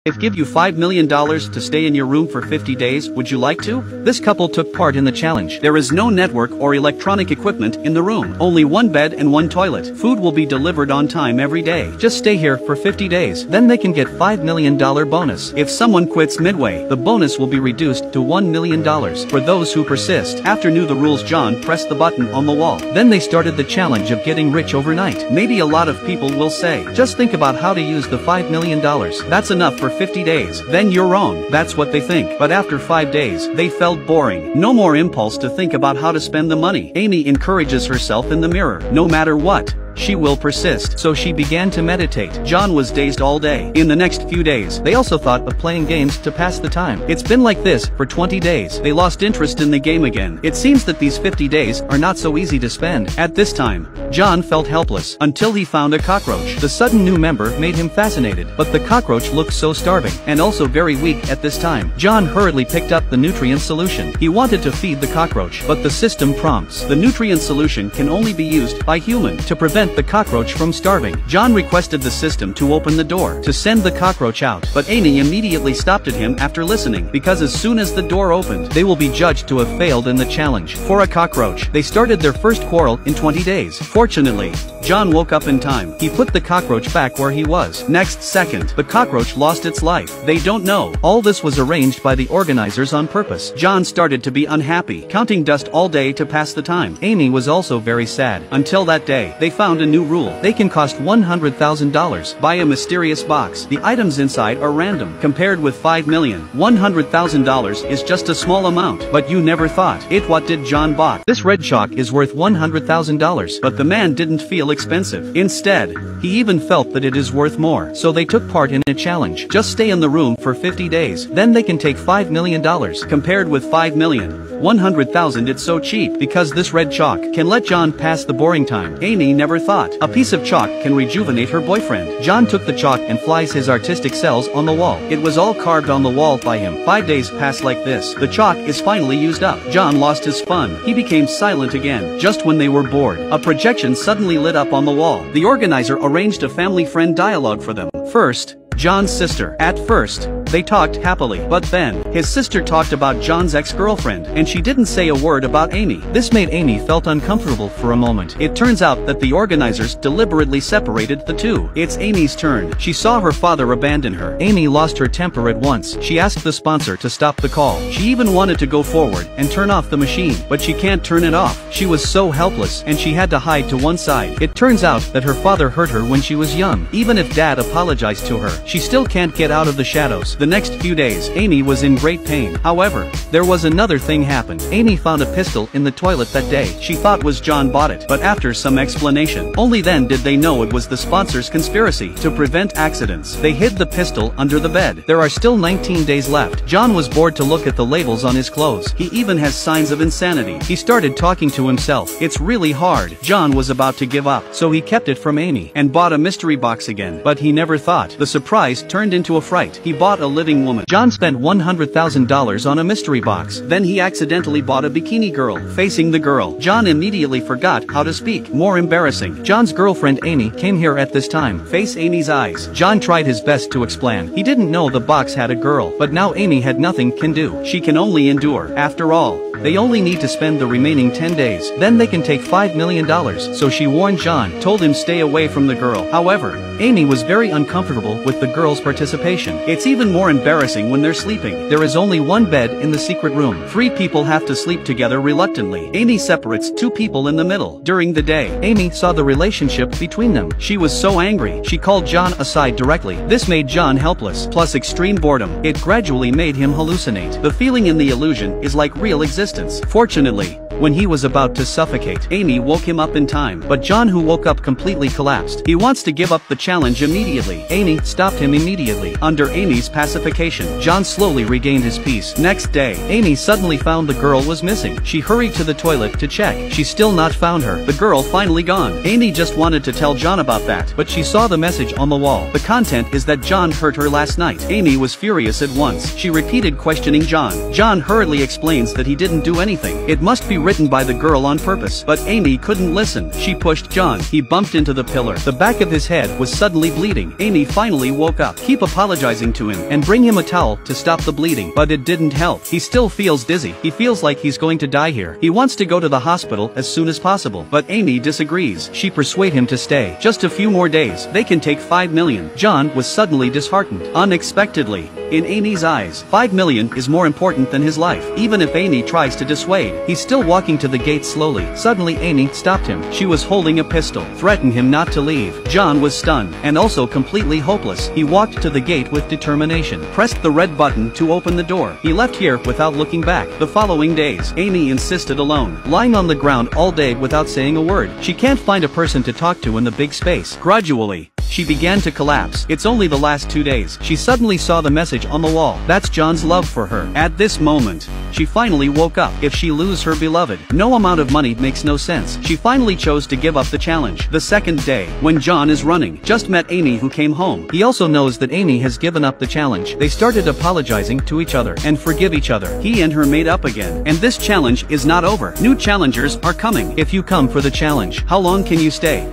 If give you $5 million to stay in your room for 50 days, would you like to? This couple took part in the challenge. There is no network or electronic equipment in the room. Only one bed and one toilet. Food will be delivered on time every day. Just stay here for 50 days. Then they can get $5 million bonus. If someone quits midway, the bonus will be reduced to $1 million for those who persist. After knew the rules, John pressed the button on the wall. Then they started the challenge of getting rich overnight. Maybe a lot of people will say, just think about how to use the $5 million. That's enough for 50 days. Then you're wrong. That's what they think. But after 5 days, they felt boring. No more impulse to think about how to spend the money. Amy encourages herself in the mirror. No matter what, she will persist. So she began to meditate. John was dazed all day. In the next few days, they also thought of playing games to pass the time. It's been like this for 20 days. They lost interest in the game again. It seems that these 50 days are not so easy to spend. At this time, John felt helpless until he found a cockroach. The sudden new member made him fascinated, but the cockroach looked so starving and also very weak at this time. John hurriedly picked up the nutrient solution. He wanted to feed the cockroach, but the system prompts the nutrient solution can only be used by human to prevent the cockroach from starving. John requested the system to open the door to send the cockroach out, but Amy immediately stopped at him after listening, because as soon as the door opened, they will be judged to have failed in the challenge. For a cockroach, they started their first quarrel in 20 days. Fortunately, John woke up in time. He put the cockroach back where he was. Next second, the cockroach lost its life. They don't know. All this was arranged by the organizers on purpose. John started to be unhappy, counting dust all day to pass the time. Amy was also very sad. Until that day, they found a new rule. They can cost $100,000. Buy a mysterious box. The items inside are random. Compared with $5 million, $100,000 is just a small amount. But you never thought it. What did John bought? This red chalk is worth $100,000. But the man didn't feel expensive. Instead, he even felt that it is worth more. So they took part in a challenge. Just stay in the room for 50 days. Then they can take $5 million. Compared with $5 million, $100,000, it's so cheap because this red chalk can let John pass the boring time. Amy never thought a piece of chalk can rejuvenate her boyfriend. John took the chalk and flies his artistic cells on the wall. It was all carved on the wall by him. 5 days passed like this. The chalk is finally used up. John lost his fun. He became silent again. Just when they were bored, a projection suddenly lit up on the wall. The organizer arranged a family-friend dialogue for them. First, John's sister. At first, they talked happily, but then, his sister talked about John's ex-girlfriend, and she didn't say a word about Amy. This made Amy felt uncomfortable for a moment. It turns out that the organizers deliberately separated the two. It's Amy's turn. She saw her father abandon her. Amy lost her temper at once. She asked the sponsor to stop the call. She even wanted to go forward and turn off the machine, but she can't turn it off. She was so helpless, and she had to hide to one side. It turns out that her father hurt her when she was young. Even if dad apologized to her, she still can't get out of the shadows. The next few days, Amy was in great pain. However, there was another thing happened. Amy found a pistol in the toilet that day. She thought was John bought it, but after some explanation, only then did they know it was the sponsor's conspiracy to prevent accidents. They hid the pistol under the bed. There are still 19 days left. John was bored to look at the labels on his clothes. He even has signs of insanity. He started talking to himself. It's really hard. John was about to give up, so he kept it from Amy and bought a mystery box again. But he never thought the surprise turned into a fright. He bought a living woman. John spent $100,000 on a mystery box. Then he accidentally bought a bikini girl. Facing the girl, John immediately forgot how to speak. More embarrassing, John's girlfriend Amy came here at this time. Face Amy's eyes. John tried his best to explain. He didn't know the box had a girl, but now Amy had nothing can do. She can only endure. After all, they only need to spend the remaining 10 days. Then they can take $5 million. So she warned John, told him stay away from the girl. However, Amy was very uncomfortable with the girl's participation. It's even more embarrassing when they're sleeping. There is only one bed in the secret room. 3 people have to sleep together reluctantly. Amy separates 2 people in the middle. During the day, Amy saw the relationship between them. She was so angry, she called John aside directly. This made John helpless, plus extreme boredom. It gradually made him hallucinate. The feeling in the illusion is like real existence. Fortunately, when he was about to suffocate, Amy woke him up in time. But John, who woke up, completely collapsed. He wants to give up the challenge immediately. Amy stopped him immediately. Under Amy's pacification, John slowly regained his peace. Next day, Amy suddenly found the girl was missing. She hurried to the toilet to check. She still not found her. The girl finally gone. Amy just wanted to tell John about that, but she saw the message on the wall. The content is that John hurt her last night. Amy was furious at once. She repeated questioning John. John hurriedly explains that he didn't do anything. It must be written by the girl on purpose. But Amy couldn't listen. She pushed John. He bumped into the pillar. The back of his head was suddenly bleeding. Amy finally woke up. Keep apologizing to him and bring him a towel to stop the bleeding. But it didn't help. He still feels dizzy. He feels like he's going to die here. He wants to go to the hospital as soon as possible. But Amy disagrees. She persuades him to stay. Just a few more days. They can take 5 million. John was suddenly disheartened. Unexpectedly. In Amy's eyes, 5 million is more important than his life. Even if Amy tries to dissuade, he's still walking to the gate slowly. Suddenly Amy stopped him. She was holding a pistol, threatening him not to leave. John was stunned, and also completely hopeless. He walked to the gate with determination, pressed the red button to open the door. He left here without looking back. The following days, Amy insisted alone, lying on the ground all day without saying a word. She can't find a person to talk to in the big space. Gradually, she began to collapse. It's only the last 2 days. She suddenly saw the message on the wall. That's John's love for her. At this moment, she finally woke up. If she lose her beloved, no amount of money makes no sense. She finally chose to give up the challenge. The second day, when John is running, just met Amy who came home. He also knows that Amy has given up the challenge. They started apologizing to each other and forgive each other. He and her made up again. And this challenge is not over. New challengers are coming. If you come for the challenge, how long can you stay?